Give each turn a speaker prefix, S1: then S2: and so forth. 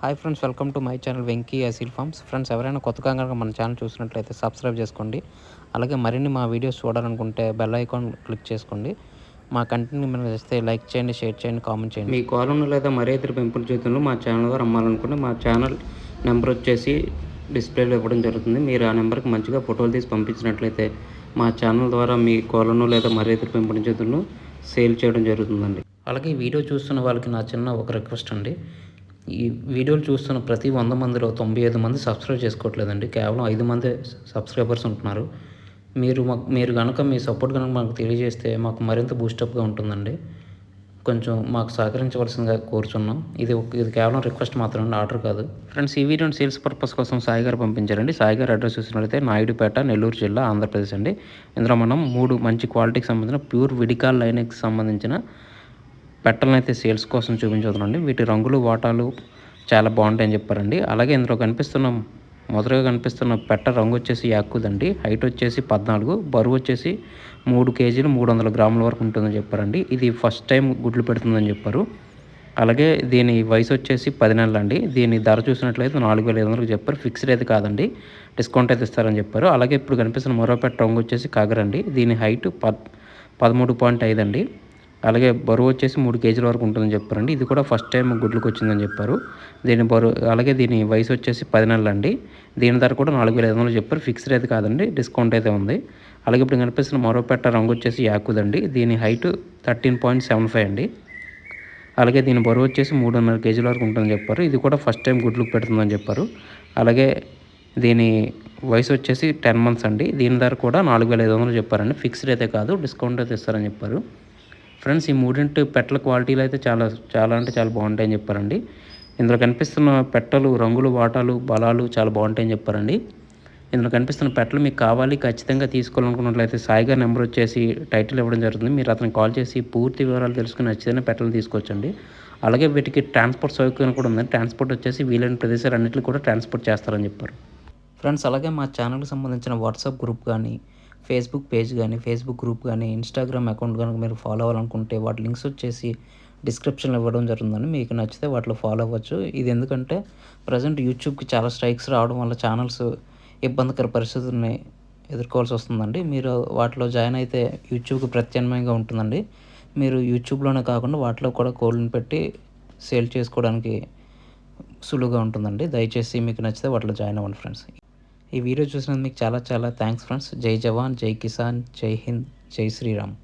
S1: Hi friends, welcome to my channel Venky Aseel farms. Friends, ఎవరైనా కొత్తగా కనుక మన ఛానల్ చూసినట్లయితే సబ్స్క్రైబ్ చేసుకోండి. అలాగే మరిన్ని మా వీడియోస్ చూడాలనుకుంటే బెల్ ఐకాన్ క్లిక్ చేసుకోండి. మా కంటెంట్ మీరు చేస్తే లైక్ చేయండి, షేర్ చేయండి, కామెంట్ చేయండి. మీ కోలను లేదా మరే ఇతర పెంపుడు చేతులను మా ఛానల్ ద్వారా అమ్మాలనుకుంటే మా ఛానల్ నెంబర్ వచ్చేసి డిస్ప్లేలో ఇవ్వడం జరుగుతుంది. మీరు ఆ నెంబర్కి మంచిగా ఫోటోలు తీసి పంపించినట్లయితే మా ఛానల్ ద్వారా మీ కోలను లేదా మరే ఇతర పెంపుడు చేతులను సేల్ చేయడం జరుగుతుందండి. అలాగే ఈ వీడియో చూస్తున్న వాళ్ళకి నా చిన్న ఒక రిక్వెస్ట్ అండి. ఈ వీడియోలు చూస్తున్న ప్రతి 100 మందిలో 95 మంది సబ్స్క్రైబ్ చేసుకోవట్లేదండి. కేవలం 5 మందే సబ్స్క్రైబర్స్ ఉంటున్నారు. మీరు కనుక మీ సపోర్ట్ కనుక మాకు తెలియజేస్తే మాకు మరింత బూస్టప్గా ఉంటుందండి. కొంచెం మాకు సహకరించవలసిందిగా కోరుచున్నాం. ఇది కేవలం రిక్వెస్ట్ మాత్రమే, ఆర్డర్ కాదు. ఫ్రెండ్స్, ఈ వీడియోని సేల్స్ పర్పస్ కోసం సాయి గారు పంపించారండి. సాయి గారు అడ్రస్ చూసినట్లయితే నాయుడుపేట, నెల్లూరు జిల్లా, ఆంధ్రప్రదేశ్ అండి. ఇందులో మనం 3 మంచి క్వాలిటీకి సంబంధించిన ప్యూర్ విడికాల్ లైన్కి సంబంధించిన పెట్టలను అయితే సేల్స్ కోసం చూపించుతున్నాండి. వీటి రంగులు, వాటాలు చాలా బాగుంటాయని చెప్పారండి. అలాగే ఇందులో మొదటగా కనిపిస్తున్న పెట్ట రంగు వచ్చేసి యాక్కుదండి. హైట్ వచ్చేసి 14, బరువు వచ్చేసి 3 కేజీలు 300 గ్రాముల వరకు ఉంటుందని చెప్పారండి. ఇది ఫస్ట్ టైం గుడ్లు పెడుతుందని చెప్పారు. అలాగే దీని వయసు వచ్చేసి 10 నెలలు అండి. దీని ధర చూసినట్లయితే 4,500 చెప్పారు. ఫిక్స్డ్ అయితే కాదండి, డిస్కౌంట్ అయితే ఇస్తారని చెప్పారు. అలాగే ఇప్పుడు కనిపిస్తున్న మరో పెట్ట రంగు వచ్చేసి కాగరండి. దీని హైట్ 13.5 అండి. అలాగే బరువు వచ్చేసి 3 కేజీల వరకు ఉంటుందని చెప్పారండి. ఇది కూడా ఫస్ట్ టైం గుడ్లకు వచ్చిందని చెప్పారు. అలాగే దీని వయసు వచ్చేసి 10 నెలలు అండి. దీని ధర కూడా 4,500 చెప్పారు. ఫిక్స్డ్ అయితే కాదండి, డిస్కౌంట్ అయితే ఉంది. అలాగే ఇప్పుడు కనిపిస్తున్న మరో పెట్ట రంగు వచ్చేసి యాకుదండి. దీని హైట్ 13.75 అండి. అలాగే దీని బరువు వచ్చేసి 3.5 కేజీల వరకు ఉంటుందని చెప్పారు. ఇది కూడా ఫస్ట్ టైం గుడ్లకు పెడుతుందని చెప్పారు. అలాగే దీని వయసు వచ్చేసి 10 మంత్స్ అండి. దీని ధర కూడా 4,500 చెప్పారండి. ఫిక్స్డ్ అయితే కాదు, డిస్కౌంట్ అయితే ఇస్తారని చెప్పారు. ఫ్రెండ్స్, ఈ మూడింటి పెట్టల క్వాలిటీలు అయితే చాలా బాగుంటాయని చెప్పారండి. ఇందులో కనిపిస్తున్న పెట్టలు రంగులు, వాటాలు, బలాలు చాలా బాగుంటాయని చెప్పారండి. ఇందులో కనిపిస్తున్న పెట్టలు మీకు కావాలి, ఖచ్చితంగా తీసుకోవాలనుకున్నట్లయితే సాయి గారి నెంబర్ వచ్చేసి టైటిల్ ఇవ్వడం జరుగుతుంది. మీరు అతను కాల్ చేసి పూర్తి వివరాలు తెలుసుకుని నచ్చితేనే పెట్టలు తీసుకోవచ్చండి. అలాగే వీటికి ట్రాన్స్పోర్ట్ సౌకర్యం కూడా ఉంది. ట్రాన్స్పోర్ట్ వచ్చేసి వీలైన ప్రదేశాలు అన్నింటిలో కూడా ట్రాన్స్పోర్ట్ చేస్తారని చెప్పారు. ఫ్రెండ్స్, అలాగే మా ఛానల్కి సంబంధించిన వాట్సాప్ గ్రూప్ కానీ, ఫేస్బుక్ పేజ్ కానీ, ఫేస్బుక్ గ్రూప్ కానీ, ఇన్స్టాగ్రామ్ అకౌంట్ కనుక మీరు ఫాలో అవ్వాలనుకుంటే వాటి లింక్స్ వచ్చేసి డిస్క్రిప్షన్లో ఇవ్వడం జరుగుతుందని. మీకు నచ్చితే వాటిలో ఫాలో అవ్వచ్చు. ఇది ఎందుకంటే ప్రజెంట్ యూట్యూబ్కి చాలా స్ట్రైక్స్ రావడం వల్ల ఛానల్స్ ఇబ్బందికర పరిస్థితుల్ని ఎదుర్కోవాల్సి వస్తుందండి. మీరు వాటిలో జాయిన్ అయితే యూట్యూబ్కి ప్రత్యామ్నాయంగా ఉంటుందండి. మీరు యూట్యూబ్లోనే కాకుండా వాటిలో కూడా కోళ్ళని పెట్టి సేల్ చేసుకోవడానికి సులువుగా ఉంటుందండి. దయచేసి మీకు నచ్చితే వాటిలో జాయిన్ అవ్వండి ఫ్రెండ్స్. ఈ వీడియో చూసినందుకు మీకు చాలా థ్యాంక్స్ ఫ్రెండ్స్. జై జవాన్, జై కిసాన్, జై హింద్, జై శ్రీరామ్.